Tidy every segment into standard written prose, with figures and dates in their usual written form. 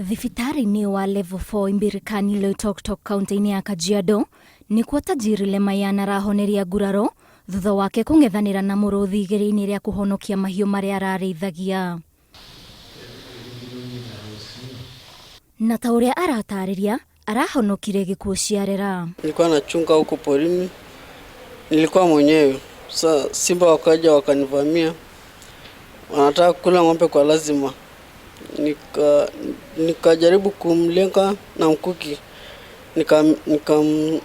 Thibitarĩ-inĩ wa level 4 Imbirikani Loitoktok kaunti-inĩ ya Kajiado nĩkuo tajiri Lemayan arahoneria nguraro thutha wake kũng'ethanĩra na mũruthi igeria-inĩ rĩa kũhonokia mahiũ marĩa ararĩithagia. Na ta ũrĩa aratarĩria, arahonokire gĩkuũ ciarera. Nilikuwa nachunga huko porini, nilikuwa mwenyewe. Sasa simba wakaja wakanivamia, wanataka kula ng'ombe kwa lazima. Nikajaribu kumlenga na mkuki,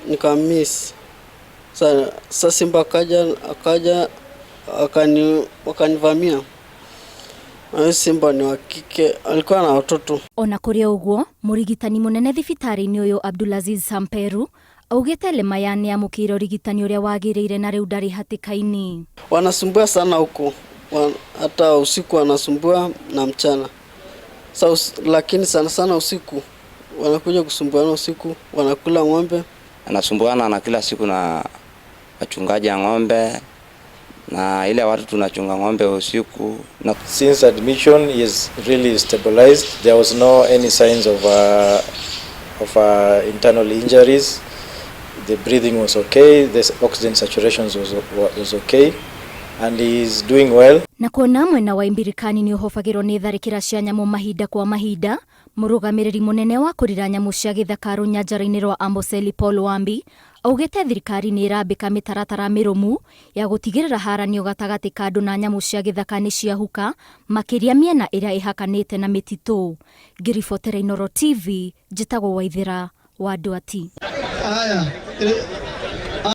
nika miss. Sasa simba akaja wakanivamia. Simba ni wa kike, alikuwa na watoto. Ona kũrĩ ũguo, mũrigitani mũnene thibitarĩ-inĩ ũyũ Abdulaziz Samperu augĩte Lemayan nĩamũkĩire ũrigitani ũrĩa wagĩrĩire na rĩu ndarĩ hatĩka-inĩ. Wanasumbua sana huko, hata usiku wanasumbua na mchana. Lakini sana usiku wanakuja kusumbuana usiku, wanakula ng'ombe. Anasumbuana na kila siku na wachungaji wa ng'ombe na ile watu tunachunga ng'ombe usiku. Since admission is really stabilized, there was no any signs of internal injuries. The breathing was okay, the oxygen saturation was okay, and he is doing well. Na kuona mwena wa Imbirikani nĩ ũhofagĩrwo nĩ tharĩkĩra cia nyamũ mahinda kwa mahinda, mũrũgamĩrĩri mũnene wa kũrira nyamũ cia gĩthaka rũnyanjara-inĩ rwa Amboseli Paul Wambi augĩte thirikari nĩ ĩrambĩka mĩtaratara mĩrũmu ya gũtigĩrĩra haranio gatagatĩ ka andũ na nyamũ cia gĩthaka nĩ ciahuka makĩria mĩena ĩrĩa ĩhakanĩte na mĩtitũ. Ngĩribotera Inooro TV, njĩtagwo Waithĩra wa Ndwati.